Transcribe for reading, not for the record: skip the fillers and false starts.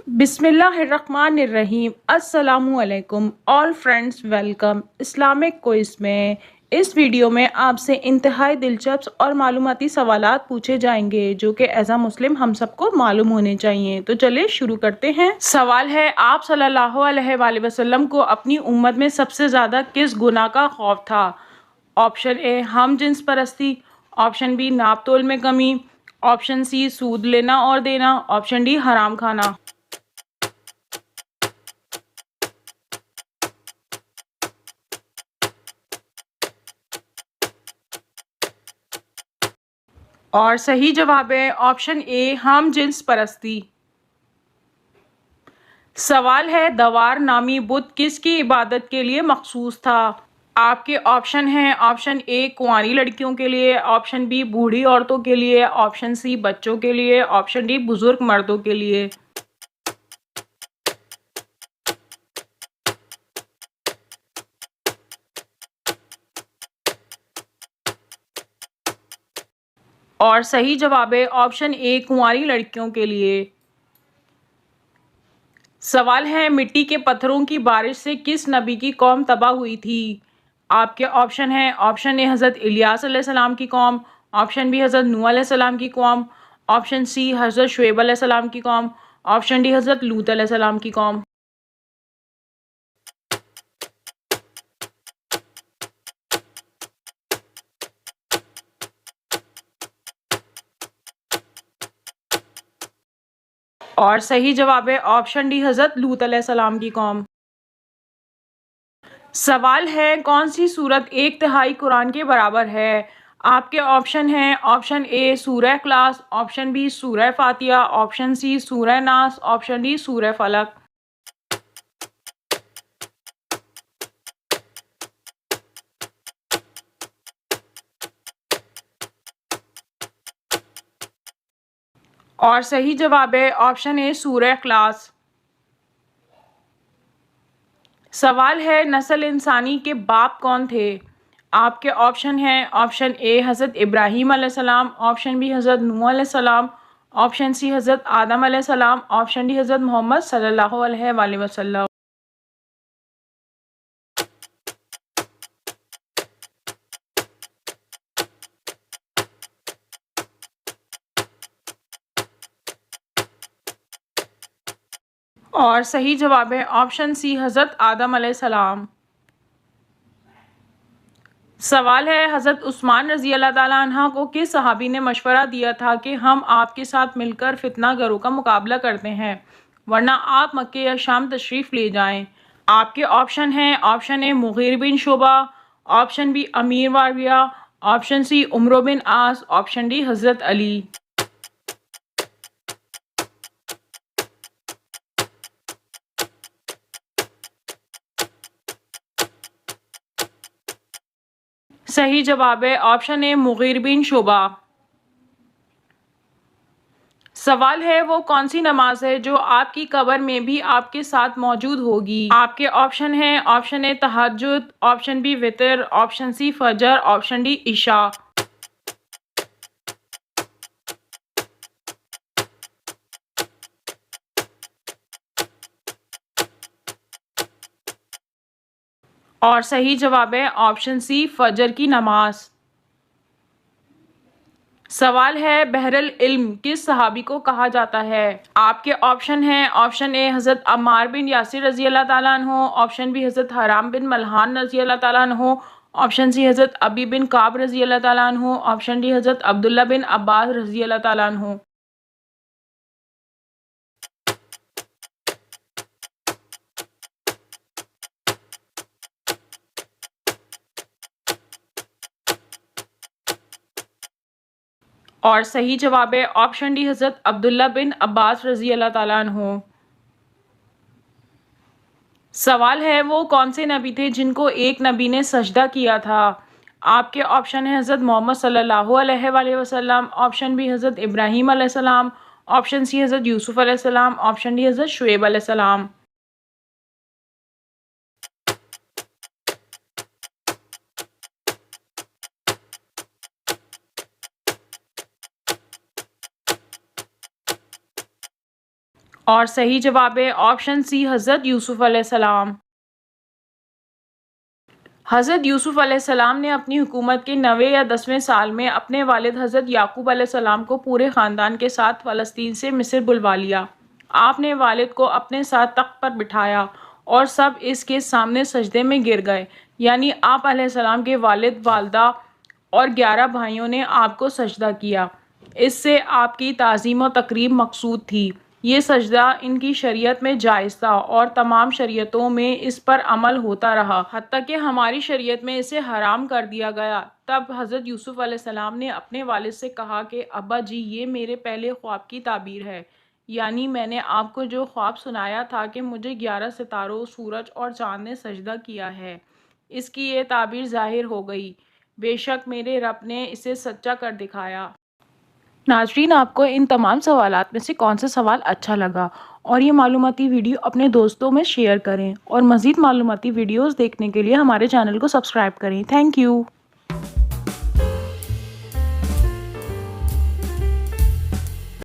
बिस्मिल्लाहिर्रहमानिर्रहीम। अस्सलामुअलैकुम all friends, welcome Islamic quiz में। इस वीडियो में आपसे इंतहाई दिलचस्प और मालूमाती सवालात पूछे जाएंगे जो कि एज अ मुस्लिम हम सबको मालूम होने चाहिए। तो चलिए शुरू करते हैं। सवाल है, आप सल्लल्लाहु अलैहि वसल्लम को अपनी उम्मत में सबसे ज़्यादा किस गुनाह का खौफ था? ऑप्शन ए हम जिन्स परस्ती, ऑप्शन बी नाप तोल में कमी, ऑप्शन सी सूद लेना और देना, ऑप्शन डी हराम खाना। और सही जवाब है ऑप्शन ए हम जिन्स परस्ती। सवाल है, दवार नामी बुत किसकी इबादत के लिए मखसूस था? आपके ऑप्शन हैं, ऑप्शन ए कुंवारी लड़कियों के लिए, ऑप्शन बी बूढ़ी औरतों के लिए, ऑप्शन सी बच्चों के लिए, ऑप्शन डी बुजुर्ग मर्दों के लिए। और सही जवाब है ऑप्शन ए कुंवारी लड़कियों के लिए। सवाल है, मिट्टी के पत्थरों की बारिश से किस नबी की कौम तबाह हुई थी? आपके ऑप्शन हैं, ऑप्शन ए हज़रत इलियास अलैहिस्सलाम की कौम, ऑप्शन बी हज़रत नूह अलैहिस्सलाम की कौम, ऑप्शन सी हज़रत शुएब अलैहिस्सलाम की कौम, ऑप्शन डी हज़रत लूत अलैहिस्सलाम की कौम। और सही जवाब है ऑप्शन डी हज़रत लूत अलैहिस्सलाम की कौम। सवाल है, कौन सी सूरत एक तिहाई कुरान के बराबर है? आपके ऑप्शन हैं, ऑप्शन ए सूरह क्लास, ऑप्शन बी सूरह फातिहा, ऑप्शन सी सूरह नास, ऑप्शन डी सूरह फलक। और सही जवाब है ऑप्शन ए सूरह क्लास। सवाल है, नस्ल इंसानी के बाप कौन थे? आपके ऑप्शन हैं, ऑप्शन ए हज़रत इब्राहीम अलैहिस्सलाम, ऑप्शन बी हज़रत नूह अलैहिस्सलाम, ऑप्शन सी हज़रत आदम अलैहिस्सलाम, ऑप्शन डी हज़रत मोहम्मद सल्लल्लाहु अलैहि वसल्लम। और सही जवाब है ऑप्शन सी हज़रत आदम अलैहिस्सलाम। सवाल है, हज़रत उस्मान रज़ी अल्लाह ताला अन्हा को किस सहाबी ने मशवरा दिया था कि हम आपके साथ मिलकर फितना गरों का मुकाबला करते हैं, वरना आप मक्के या शाम तशरीफ़ ले जाएं? आपके ऑप्शन हैं, option A Mughira bin Shoba, option B Amir Muawiya, option C Amr bin Aas, option D हज़रत अली। सही जवाब है ऑप्शन ए मुगीर बिन शोबा। सवाल है, वो कौन सी नमाज है जो आपकी कब्र में भी आपके साथ मौजूद होगी? आपके ऑप्शन हैं, ऑप्शन ए तहज्जुद, ऑप्शन बी वितर, ऑप्शन सी फजर, ऑप्शन डी इशा। और सही जवाब है ऑप्शन सी फजर की नमाज। सवाल है, बहरल इल्म किस सहाबी को कहा जाता है? आपके ऑप्शन हैं, ऑप्शन ए हज़रत अम्मार बिन यासिर रज़ी अल्लाह ताला अन्हु, ऑप्शन बी हज़रत हराम बिन मलहान रज़ी अल्लाह ताला अन्हु, ऑप्शन सी हज़रत अबी बिन काब रज़ी अल्लाह ताला अन्हु, ऑप्शन डी हज़रत अब्दुल्ला बिन अब्बास रज़ी अल्लाह ताला अन्हु। और सही जवाब है ऑप्शन डी हज़रत अब्दुल्ला बिन अब्बास रज़ी अल्लाह ताला अन्हु। सवाल है, वो कौन से नबी थे जिनको एक नबी ने सजदा किया था? आपके ऑप्शन है, हज़रत मोहम्मद सल्लल्लाहु अलैहि वसल्लम, ऑप्शन बी हज़रत इब्राहीम अलैहिस्सलाम, ऑप्शन सी हज़रत यूसुफ अलैहिस्सलाम, ऑप्शन डी हज़रत शुएब अलैहिस्सलाम। और सही जवाब है ऑप्शन सी हज़रत यूसुफ अलैहिस्सलाम। हज़रत यूसुफ अलैहिस्सलाम ने अपनी हुकूमत के 9वें या 10वें साल में अपने वालिद हज़रत याकूब अलैहिस्सलाम को पूरे ख़ानदान के साथ फ़लस्तीन से मिस्र बुलवा लिया। आपने वालिद को अपने साथ तख्त पर बिठाया और सब इसके सामने सजदे में गिर गए, यानी आप अलैहिस्सलाम के वालिद, वालदा और 11 भाइयों ने आपको सजदा किया। इससे आपकी ताज़ीम व तकरीम मकसूद थी। ये सजदा इनकी शरीयत में जायज़ था और तमाम शरीयतों में इस पर अमल होता रहा, हत्ता कि हमारी शरीयत में इसे हराम कर दिया गया। तब हज़रत यूसुफ अलैहिस्सलाम ने अपने वालिद से कहा कि अब्बा जी, ये मेरे पहले ख्वाब की ताबीर है, यानी मैंने आपको जो ख्वाब सुनाया था कि मुझे 11 सितारों, सूरज और चाँद ने सजदा किया है, इसकी ये ताबीर ज़ाहिर हो गई। बेशक मेरे रब ने इसे सच्चा कर दिखाया। नाज़रीन, आपको इन तमाम सवालात में से कौन सा सवाल अच्छा लगा? और ये मालूमाती वीडियो अपने दोस्तों में शेयर करें और मज़ीद मालूमाती वीडियोज़ देखने के लिए हमारे चैनल को सब्सक्राइब करें। Thank you.